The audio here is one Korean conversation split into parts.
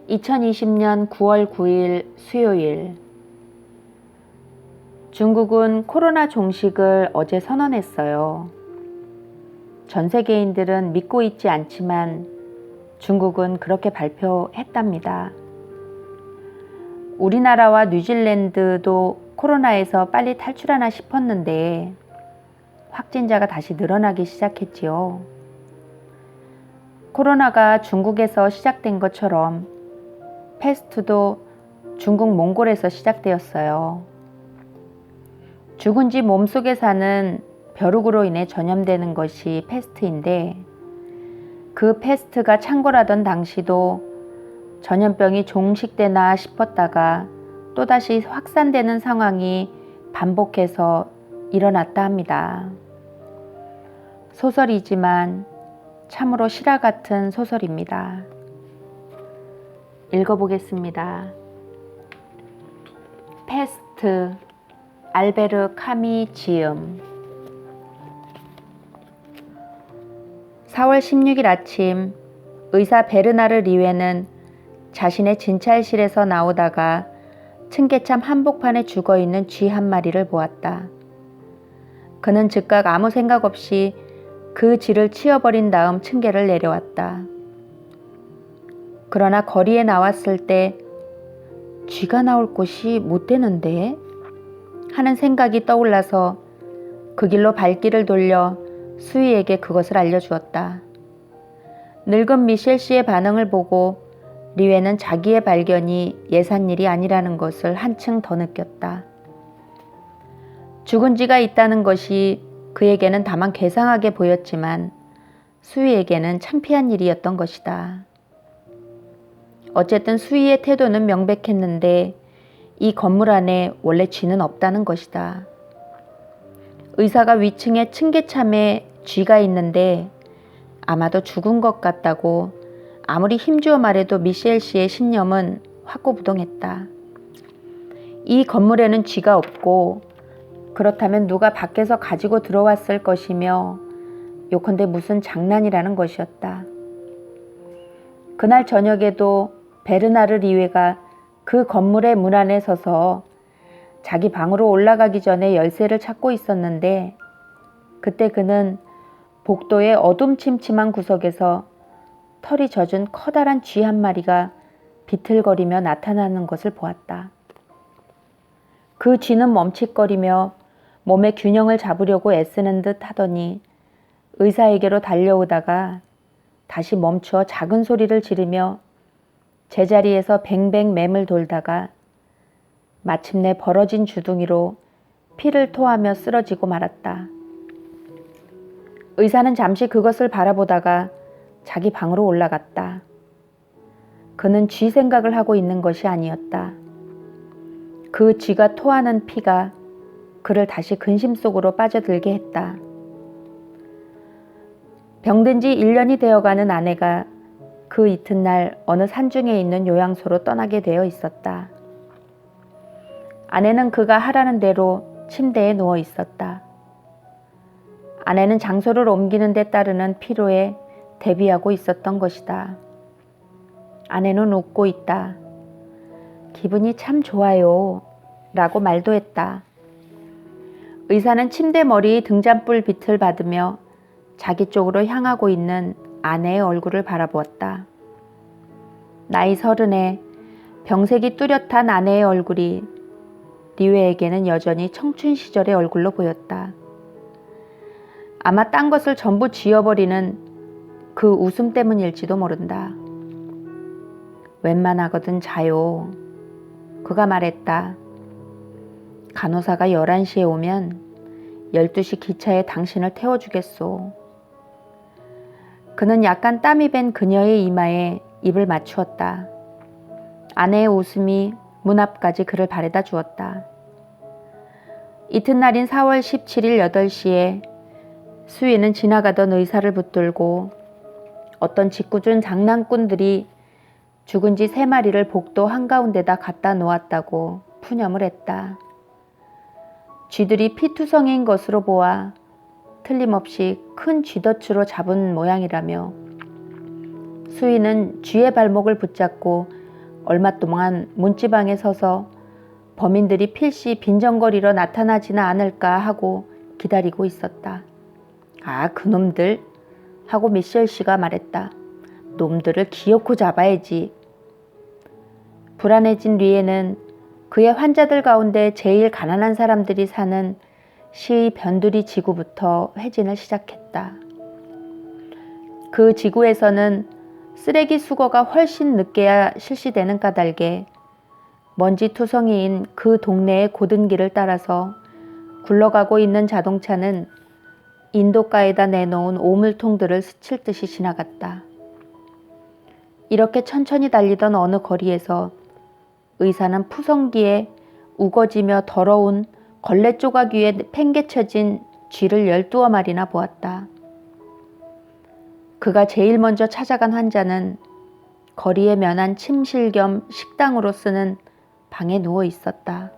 2020년 9월 9일 수요일, 중국은 코로나 종식을 어제 선언했어요. 전 세계인들은 믿고 있지 않지만 중국은 그렇게 발표했답니다. 우리나라와 뉴질랜드도 코로나에서 빨리 탈출하나 싶었는데 확진자가 다시 늘어나기 시작했지요. 코로나가 중국에서 시작된 것처럼 패스트도 중국 몽골에서 시작되었어요. 죽은 지 몸속에 사는 벼룩으로 인해 전염되는 것이 패스트인데, 그 패스트가 창궐하던 당시도 전염병이 종식되나 싶었다가 또다시 확산되는 상황이 반복해서 일어났다 합니다. 소설이지만 참으로 실화 같은 소설입니다. 읽어보겠습니다. 패스트, 알베르 카미 지음. 4월 16일 아침, 의사 베르나르 리웨는 자신의 진찰실에서 나오다가 층계참 한복판에 죽어있는 쥐 한 마리를 보았다. 그는 즉각 아무 생각 없이 그 쥐를 치워버린 다음 층계를 내려왔다. 그러나 거리에 나왔을 때 쥐가 나올 곳이 못 되는데? 하는 생각이 떠올라서 그 길로 발길을 돌려 수희에게 그것을 알려주었다. 늙은 미셸 씨의 반응을 보고 리웨는 자기의 발견이 예산 일이 아니라는 것을 한층 더 느꼈다. 죽은 쥐가 있다는 것이 그에게는 다만 괴상하게 보였지만 수희에게는 창피한 일이었던 것이다. 어쨌든 수희의 태도는 명백했는데 이 건물 안에 원래 쥐는 없다는 것이다. 의사가 위층에 층계참에 쥐가 있는데 아마도 죽은 것 같다고 아무리 힘주어 말해도 미셸 씨의 신념은 확고부동했다. 이 건물에는 쥐가 없고 그렇다면 누가 밖에서 가지고 들어왔을 것이며 요컨대 무슨 장난이라는 것이었다. 그날 저녁에도 베르나르 리웨가 그 건물의 문 안에 서서 자기 방으로 올라가기 전에 열쇠를 찾고 있었는데, 그때 그는 복도의 어둠침침한 구석에서 털이 젖은 커다란 쥐 한 마리가 비틀거리며 나타나는 것을 보았다. 그 쥐는 멈칫거리며 몸의 균형을 잡으려고 애쓰는 듯 하더니 의사에게로 달려오다가 다시 멈추어 작은 소리를 지르며 제자리에서 뱅뱅 맴을 돌다가 마침내 벌어진 주둥이로 피를 토하며 쓰러지고 말았다. 의사는 잠시 그것을 바라보다가 자기 방으로 올라갔다. 그는 쥐 생각을 하고 있는 것이 아니었다. 그 쥐가 토하는 피가 그를 다시 근심 속으로 빠져들게 했다. 병든 지 1년이 되어가는 아내가 그 이튿날 어느 산중에 있는 요양소로 떠나게 되어 있었다. 아내는 그가 하라는 대로 침대에 누워 있었다. 아내는 장소를 옮기는 데 따르는 피로에 대비하고 있었던 것이다. 아내는 웃고 있다. 기분이 참 좋아요 라고 말도 했다. 의사는 침대 머리 등잔불 빛을 받으며 자기 쪽으로 향하고 있는 아내의 얼굴을 바라보았다. 나이 30에 병색이 뚜렷한 아내의 얼굴이 리웨에게는 여전히 청춘 시절의 얼굴로 보였다. 아마 딴 것을 전부 지워버리는 그 웃음 때문일지도 모른다. 웬만하거든 자요. 그가 말했다. 간호사가 11시에 오면 12시 기차에 당신을 태워주겠소. 그는 약간 땀이 밴 그녀의 이마에 입을 맞추었다. 아내의 웃음이 문 앞까지 그를 바래다 주었다. 이튿날인 4월 17일 8시에 수희는 지나가던 의사를 붙들고 어떤 짓궂은 장난꾼들이 죽은 쥐 3마리를 복도 한가운데다 갖다 놓았다고 푸념을 했다. 쥐들이 피투성이인 것으로 보아 틀림없이 큰 쥐덫으로 잡은 모양이라며 수희는 쥐의 발목을 붙잡고 얼마 동안 문지방에 서서 범인들이 필시 빈정거리러 나타나지는 않을까 하고 기다리고 있었다. 아, 그놈들 하고 미셸 씨가 말했다. 놈들을 기어코 잡아야지. 불안해진 리에는 그의 환자들 가운데 제일 가난한 사람들이 사는 시 변두리 지구부터 회진을 시작했다. 그 지구에서는 쓰레기 수거가 훨씬 늦게야 실시되는 까닭에 먼지투성이인 그 동네의 고든길을 따라서 굴러가고 있는 자동차는 인도가에다 내놓은 오물통들을 스칠 듯이 지나갔다. 이렇게 천천히 달리던 어느 거리에서 의사는 푸성기에 우거지며 더러운 걸레 조각 위에 팽개쳐진 쥐를 12마리나 보았다. 그가 제일 먼저 찾아간 환자는 거리에 면한 침실 겸 식당으로 쓰는 방에 누워 있었다.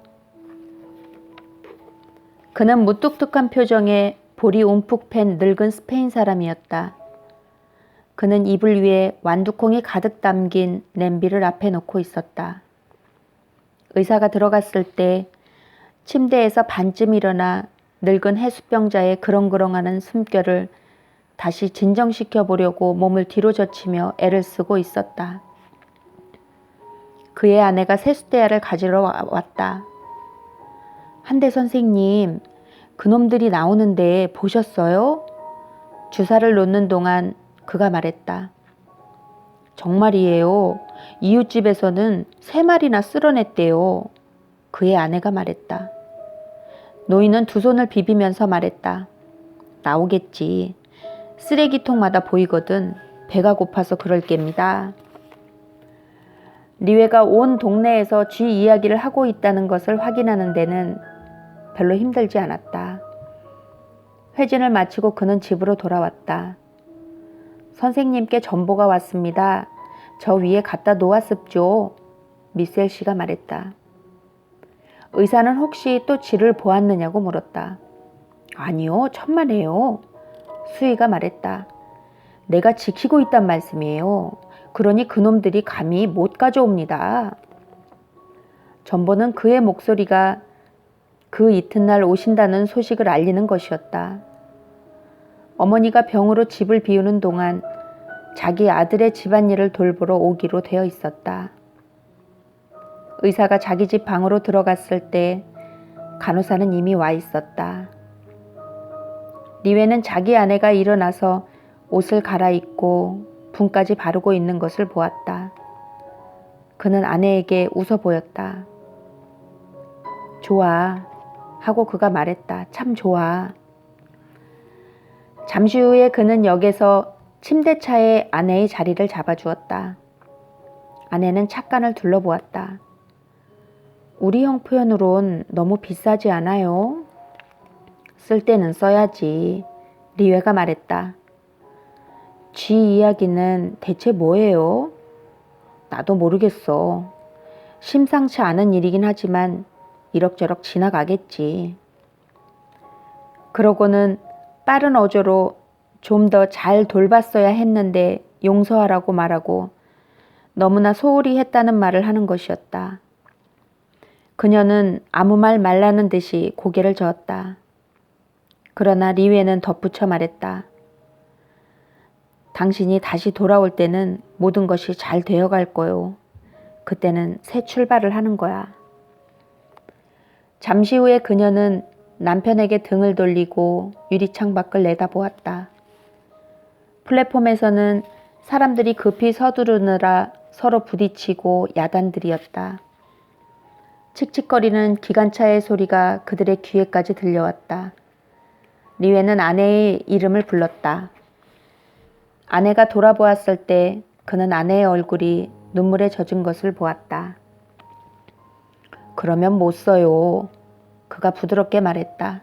그는 무뚝뚝한 표정에 볼이 움푹 팬 늙은 스페인 사람이었다. 그는 이불 위에 완두콩이 가득 담긴 냄비를 앞에 놓고 있었다. 의사가 들어갔을 때 침대에서 반쯤 일어나 늙은 해수병자의 그렁그렁하는 숨결을 다시 진정시켜 보려고 몸을 뒤로 젖히며 애를 쓰고 있었다. 그의 아내가 세숫대야를 가지러 왔다. 한대 선생님, 그놈들이 나오는데 보셨어요? 주사를 놓는 동안 그가 말했다. 정말이에요. 이웃집에서는 3마리나 쓸어냈대요. 그의 아내가 말했다. 노인은 두 손을 비비면서 말했다. 나오겠지. 쓰레기통마다 보이거든. 배가 고파서 그럴 겝니다. 리웨가 온 동네에서 쥐 이야기를 하고 있다는 것을 확인하는 데는 별로 힘들지 않았다. 회진을 마치고 그는 집으로 돌아왔다. 선생님께 전보가 왔습니다. 저 위에 갖다 놓았습죠. 미셸 씨가 말했다. 의사는 혹시 또 쥐를 보았느냐고 물었다. 아니요, 천만에요. 수희가 말했다. 내가 지키고 있단 말씀이에요. 그러니 그놈들이 감히 못 가져옵니다. 전보는 그의 목소리가 그 이튿날 오신다는 소식을 알리는 것이었다. 어머니가 병으로 집을 비우는 동안 자기 아들의 집안일을 돌보러 오기로 되어 있었다. 의사가 자기 집 방으로 들어갔을 때 간호사는 이미 와 있었다. 리웨는 자기 아내가 일어나서 옷을 갈아입고 분까지 바르고 있는 것을 보았다. 그는 아내에게 웃어 보였다. 좋아 하고 그가 말했다. 참 좋아. 잠시 후에 그는 역에서 침대차에 아내의 자리를 잡아주었다. 아내는 착간을 둘러보았다. 우리 형 표현으론 너무 비싸지 않아요? 쓸 때는 써야지. 리웨가 말했다. 쥐 이야기는 대체 뭐예요? 나도 모르겠어. 심상치 않은 일이긴 하지만 이럭저럭 지나가겠지. 그러고는 빠른 어조로 좀 더 잘 돌봤어야 했는데 용서하라고 말하고 너무나 소홀히 했다는 말을 하는 것이었다. 그녀는 아무 말 말라는 듯이 고개를 저었다. 그러나 리웨는 덧붙여 말했다. 당신이 다시 돌아올 때는 모든 것이 잘 되어갈 거요. 그때는 새 출발을 하는 거야. 잠시 후에 그녀는 남편에게 등을 돌리고 유리창 밖을 내다보았다. 플랫폼에서는 사람들이 급히 서두르느라 서로 부딪히고 야단들이었다. 칙칙거리는 기관차의 소리가 그들의 귀에까지 들려왔다. 리웨는 아내의 이름을 불렀다. 아내가 돌아보았을 때 그는 아내의 얼굴이 눈물에 젖은 것을 보았다. 그러면 못 써요. 그가 부드럽게 말했다.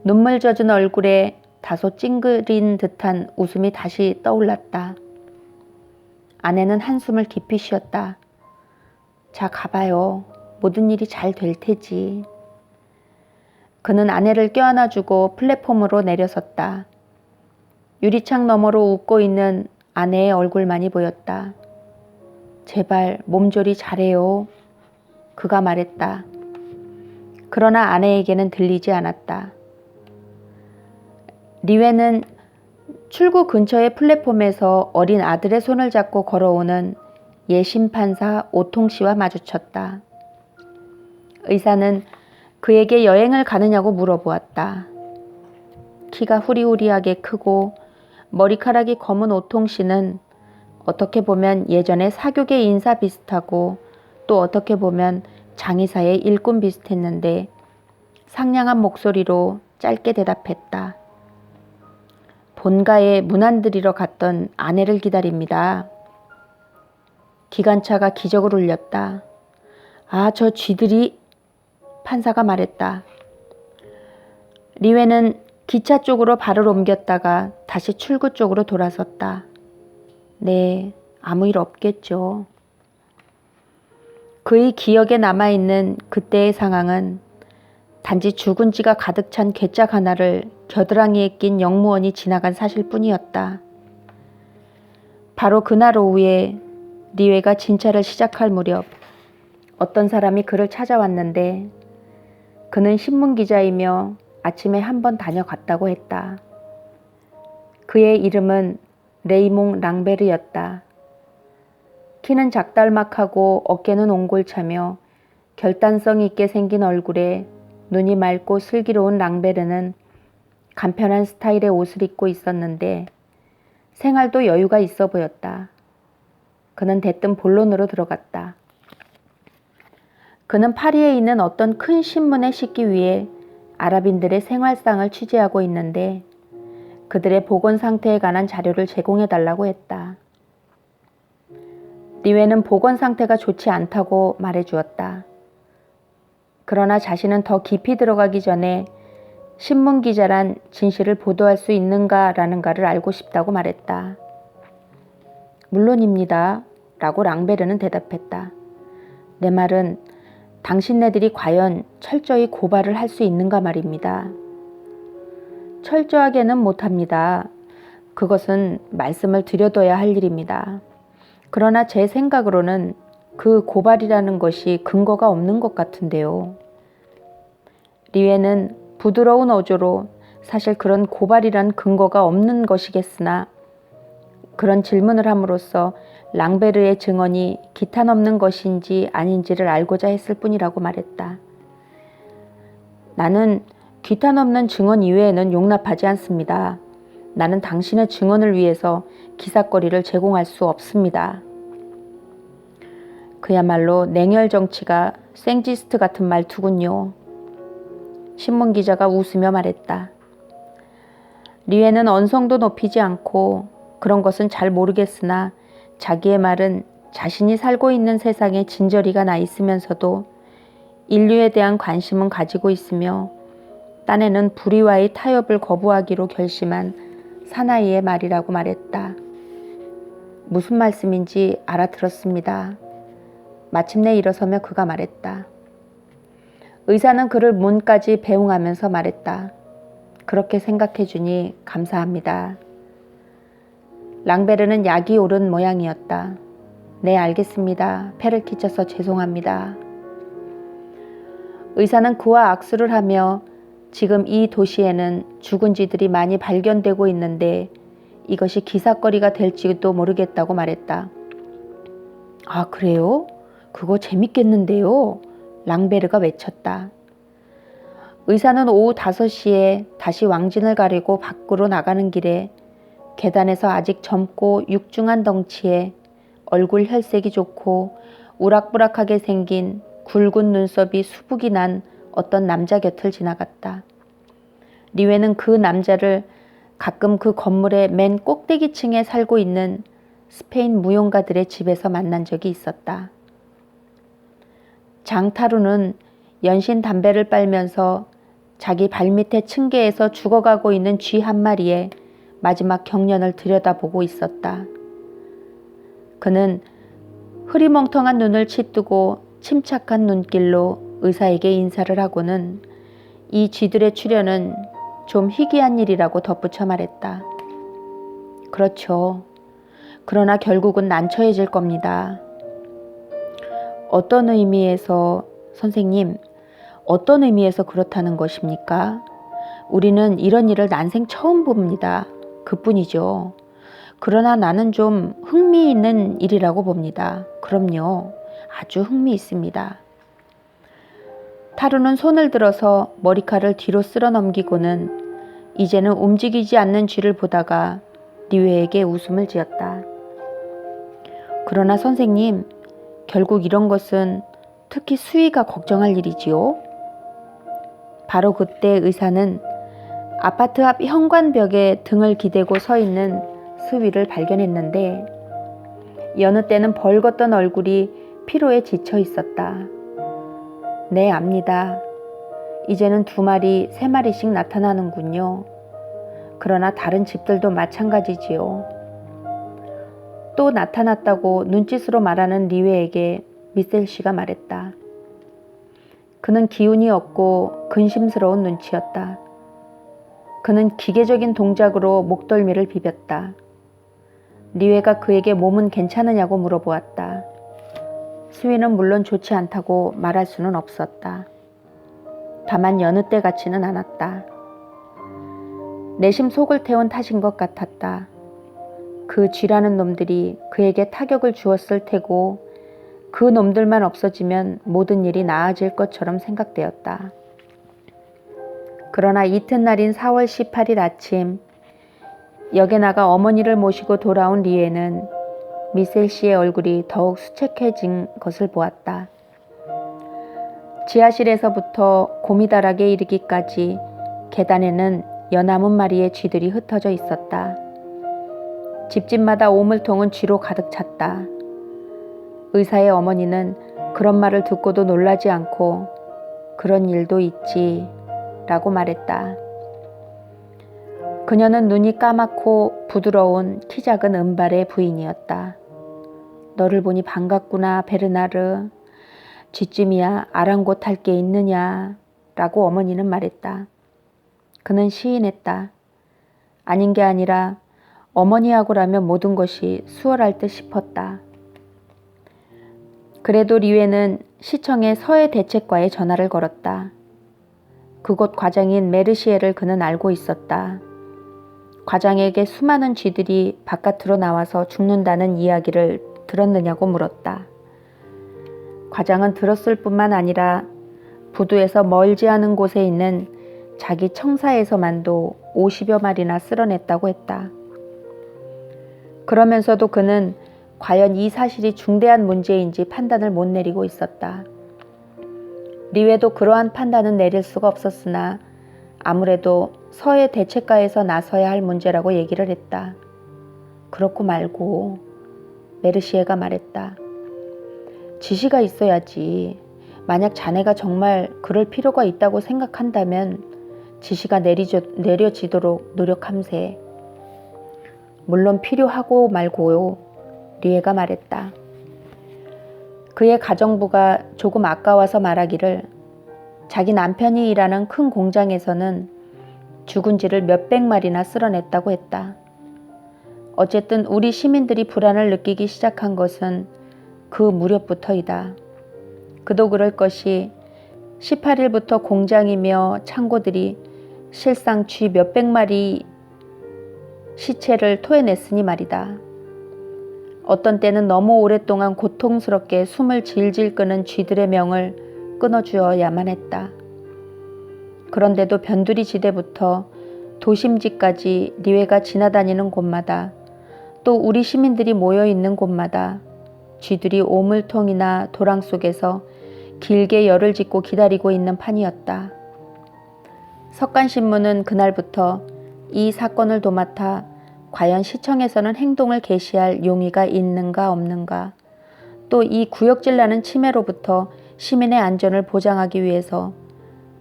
눈물 젖은 얼굴에 다소 찡그린 듯한 웃음이 다시 떠올랐다. 아내는 한숨을 깊이 쉬었다. 자, 가봐요. 모든 일이 잘 될 테지. 그는 아내를 껴안아주고 플랫폼으로 내려섰다. 유리창 너머로 웃고 있는 아내의 얼굴만이 보였다. 제발 몸조리 잘해요. 그가 말했다. 그러나 아내에게는 들리지 않았다. 리웨는 출구 근처의 플랫폼에서 어린 아들의 손을 잡고 걸어오는 예심판사 오통 씨와 마주쳤다. 의사는 그에게 여행을 가느냐고 물어보았다. 키가 후리후리하게 크고 머리카락이 검은 오통 씨는 어떻게 보면 예전의 사교계 인사 비슷하고 또 어떻게 보면 장의사의 일꾼 비슷했는데 상냥한 목소리로 짧게 대답했다. 본가에 문안드리러 갔던 아내를 기다립니다. 기관차가 기적을 울렸다. 아, 저 쥐들이... 판사가 말했다. 리웨는 기차 쪽으로 발을 옮겼다가 다시 출구 쪽으로 돌아섰다. 네, 아무 일 없겠죠. 그의 기억에 남아있는 그때의 상황은 단지 죽은 쥐가 가득 찬 괴짝 하나를 겨드랑이에 낀 영무원이 지나간 사실뿐이었다. 바로 그날 오후에 리웨가 진찰을 시작할 무렵 어떤 사람이 그를 찾아왔는데 그는 신문기자이며 아침에 한번 다녀갔다고 했다. 그의 이름은 레이몽 랑베르였다. 키는 작달막하고 어깨는 옹골차며 결단성 있게 생긴 얼굴에 눈이 맑고 슬기로운 랑베르는 간편한 스타일의 옷을 입고 있었는데 생활도 여유가 있어 보였다. 그는 대뜸 본론으로 들어갔다. 그는 파리에 있는 어떤 큰 신문에 싣기 위해 아랍인들의 생활상을 취재하고 있는데 그들의 보건 상태에 관한 자료를 제공해 달라고 했다. 리웨는 보건 상태가 좋지 않다고 말해 주었다. 그러나 자신은 더 깊이 들어가기 전에 신문 기자란 진실을 보도할 수 있는가라는가를 알고 싶다고 말했다. 물론입니다. 라고 랑베르는 대답했다. 내 말은 당신네들이 과연 철저히 고발을 할 수 있는가 말입니다. 철저하게는 못합니다. 그것은 말씀을 드려둬야 할 일입니다. 그러나 제 생각으로는 그 고발이라는 것이 근거가 없는 것 같은데요. 리웨는 부드러운 어조로 사실 그런 고발이란 근거가 없는 것이겠으나 그런 질문을 함으로써 랑베르의 증언이 기탄 없는 것인지 아닌지를 알고자 했을 뿐이라고 말했다. 나는 기탄 없는 증언 이외에는 용납하지 않습니다. 나는 당신의 증언을 위해서 기사거리를 제공할 수 없습니다. 그야말로 냉혈 정치가 생지스트 같은 말투군요. 신문기자가 웃으며 말했다. 리웨는 언성도 높이지 않고 그런 것은 잘 모르겠으나 자기의 말은 자신이 살고 있는 세상에 진저리가 나 있으면서도 인류에 대한 관심은 가지고 있으며 딴에는 불의와의 타협을 거부하기로 결심한 사나이의 말이라고 말했다. 무슨 말씀인지 알아들었습니다. 마침내 일어서며 그가 말했다. 의사는 그를 문까지 배웅하면서 말했다. 그렇게 생각해 주니 감사합니다. 랑베르는 약이 오른 모양이었다. 네, 알겠습니다. 폐를 끼쳐서 죄송합니다. 의사는 그와 악수를 하며 지금 이 도시에는 죽은 쥐들이 많이 발견되고 있는데 이것이 기사거리가 될지도 모르겠다고 말했다. 아, 그래요? 그거 재밌겠는데요? 랑베르가 외쳤다. 의사는 오후 5시에 다시 왕진을 가리고 밖으로 나가는 길에 계단에서 아직 젊고 육중한 덩치에 얼굴 혈색이 좋고 우락부락하게 생긴 굵은 눈썹이 수북이 난 어떤 남자 곁을 지나갔다. 리웨는 그 남자를 가끔 그 건물의 맨 꼭대기층에 살고 있는 스페인 무용가들의 집에서 만난 적이 있었다. 장타루는 연신 담배를 빨면서 자기 발밑에 층계에서 죽어가고 있는 쥐 한 마리에 마지막 경련을 들여다보고 있었다. 그는 흐리멍텅한 눈을 치뜨고 침착한 눈길로 의사에게 인사를 하고는 이 쥐들의 출현은 좀 희귀한 일이라고 덧붙여 말했다. 그렇죠. 그러나 결국은 난처해질 겁니다. 어떤 의미에서, 선생님, 어떤 의미에서 그렇다는 것입니까? 우리는 이런 일을 난생 처음 봅니다. 그뿐이죠. 그러나 나는 좀 흥미있는 일이라고 봅니다. 그럼요. 아주 흥미있습니다. 타루는 손을 들어서 머리칼을 뒤로 쓸어 넘기고는 이제는 움직이지 않는 쥐를 보다가 리웨에게 웃음을 지었다. 그러나 선생님, 결국 이런 것은 특히 수위가 걱정할 일이지요. 바로 그때 의사는 아파트 앞 현관벽에 등을 기대고 서 있는 수위를 발견했는데 여느 때는 벌겋던 얼굴이 피로에 지쳐 있었다. 네, 압니다. 이제는 2마리, 3마리씩 나타나는군요. 그러나 다른 집들도 마찬가지지요. 또 나타났다고 눈짓으로 말하는 리웨에게 미셀 씨가 말했다. 그는 기운이 없고 근심스러운 눈치였다. 그는 기계적인 동작으로 목덜미를 비볐다. 리웨가 그에게 몸은 괜찮으냐고 물어보았다. 수위는 물론 좋지 않다고 말할 수는 없었다. 다만 여느 때 같지는 않았다. 내심 속을 태운 탓인 것 같았다. 그 쥐라는 놈들이 그에게 타격을 주었을 테고 그 놈들만 없어지면 모든 일이 나아질 것처럼 생각되었다. 그러나 이튿날인 4월 18일 아침 역에 나가 어머니를 모시고 돌아온 리에는 미셀 씨의 얼굴이 더욱 수척해진 것을 보았다. 지하실에서부터 고미다락에 이르기까지 계단에는 연암은 마리의 쥐들이 흩어져 있었다. 집집마다 오물통은 쥐로 가득 찼다. 의사의 어머니는 그런 말을 듣고도 놀라지 않고 그런 일도 있지 라고 말했다. 그녀는 눈이 까맣고 부드러운 키 작은 은발의 부인이었다. 너를 보니 반갑구나, 베르나르. 쥐쯤이야 아랑곳할 게 있느냐 라고 어머니는 말했다. 그는 시인했다. 아닌 게 아니라 어머니하고라면 모든 것이 수월할 듯 싶었다. 그래도 리웨는 시청에 서해 대책과에 전화를 걸었다. 그곳 과장인 메르시에를 그는 알고 있었다. 과장에게 수많은 쥐들이 바깥으로 나와서 죽는다는 이야기를 들었느냐고 물었다. 과장은 들었을 뿐만 아니라 부두에서 멀지 않은 곳에 있는 자기 청사에서만도 50여 마리나 쓸어냈다고 했다. 그러면서도 그는 과연 이 사실이 중대한 문제인지 판단을 못 내리고 있었다. 리웨도 그러한 판단은 내릴 수가 없었으나 아무래도 서해 대책가에서 나서야 할 문제라고 얘기를 했다. 그렇고 말고 메르시에가 말했다. 지시가 있어야지. 만약 자네가 정말 그럴 필요가 있다고 생각한다면 지시가 내려지도록 노력함세. 물론 필요하고 말고요. 리에가 말했다. 그의 가정부가 조금 아까워서 말하기를 자기 남편이 일하는 큰 공장에서는 죽은 쥐를 몇백 마리나 쓸어냈다고 했다. 어쨌든 우리 시민들이 불안을 느끼기 시작한 것은 그 무렵부터이다. 그도 그럴 것이 18일부터 공장이며 창고들이 실상 쥐 몇백 마리 시체를 토해냈으니 말이다. 어떤 때는 너무 오랫동안 고통스럽게 숨을 질질 끄는 쥐들의 명을 끊어주어야만 했다. 그런데도 변두리 지대부터 도심지까지 리웨가 지나다니는 곳마다 또 우리 시민들이 모여있는 곳마다 쥐들이 오물통이나 도랑 속에서 길게 열을 짓고 기다리고 있는 판이었다. 석간신문은 그날부터 이 사건을 도맡아 과연 시청에서는 행동을 개시할 용의가 있는가 없는가, 또 이 구역질 나는 치매로부터 시민의 안전을 보장하기 위해서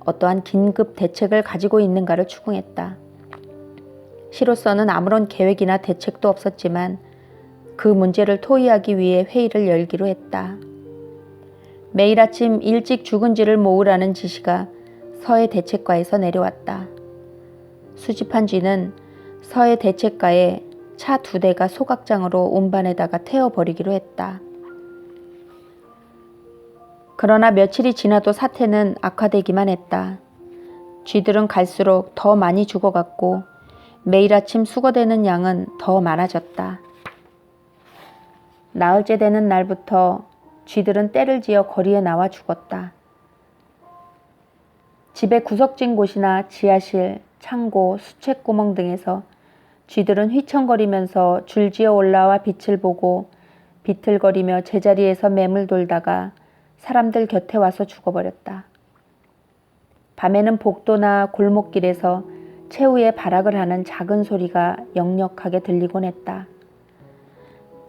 어떠한 긴급 대책을 가지고 있는가를 추궁했다. 시로서는 아무런 계획이나 대책도 없었지만 그 문제를 토의하기 위해 회의를 열기로 했다. 매일 아침 일찍 죽은 쥐를 모으라는 지시가 서해 대책과에서 내려왔다. 수집한 쥐는 서해 대책가에 차 2대가 소각장으로 운반에다가 태워버리기로 했다. 그러나 며칠이 지나도 사태는 악화되기만 했다. 쥐들은 갈수록 더 많이 죽어갔고 매일 아침 수거되는 양은 더 많아졌다. 나흘째 되는 날부터 쥐들은 떼를 지어 거리에 나와 죽었다. 집의 구석진 곳이나 지하실, 창고, 수채구멍 등에서 쥐들은 휘청거리면서 줄지어 올라와 빛을 보고 비틀거리며 제자리에서 매물 돌다가 사람들 곁에 와서 죽어버렸다. 밤에는 복도나 골목길에서 최후의 발악을 하는 작은 소리가 역력하게 들리곤 했다.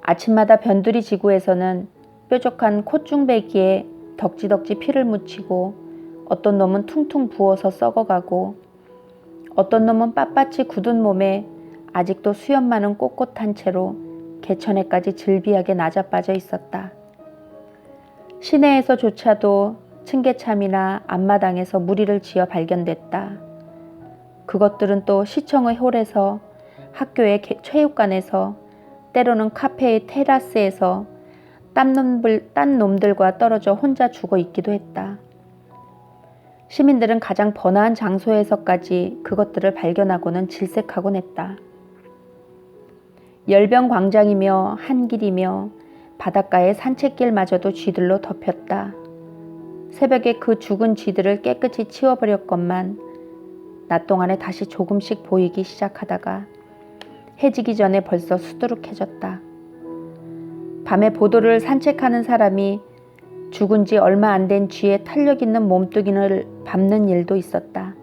아침마다 변두리 지구에서는 뾰족한 콧중배기에 덕지덕지 피를 묻히고 어떤 놈은 퉁퉁 부어서 썩어가고 어떤 놈은 빳빳이 굳은 몸에 아직도 수염 많은 꼿꼿한 채로 개천에까지 질비하게 낮아빠져 있었다. 시내에서조차도 층계참이나 앞마당에서 무리를 지어 발견됐다. 그것들은 또 시청의 홀에서, 학교의 체육관에서, 때로는 카페의 테라스에서 딴 놈들과 떨어져 혼자 죽어 있기도 했다. 시민들은 가장 번화한 장소에서까지 그것들을 발견하고는 질색하곤 했다. 열병광장이며 한길이며 바닷가의 산책길마저도 쥐들로 덮였다. 새벽에 그 죽은 쥐들을 깨끗이 치워버렸건만 낮 동안에 다시 조금씩 보이기 시작하다가 해지기 전에 벌써 수두룩해졌다. 밤에 보도를 산책하는 사람이 죽은 지 얼마 안 된 쥐의 탄력 있는 몸뚱이를 밟는 일도 있었다.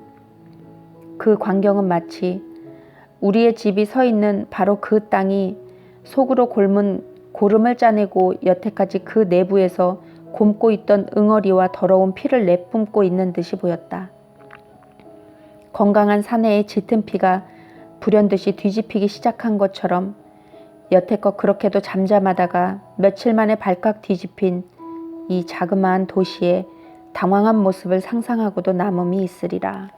그 광경은 마치 우리의 집이 서 있는 바로 그 땅이 속으로 곪은 고름을 짜내고 여태까지 그 내부에서 곪고 있던 응어리와 더러운 피를 내뿜고 있는 듯이 보였다. 건강한 사내의 짙은 피가 불현듯이 뒤집히기 시작한 것처럼 여태껏 그렇게도 잠잠하다가 며칠 만에 발칵 뒤집힌 이 자그마한 도시의 당황한 모습을 상상하고도 남음이 있으리라.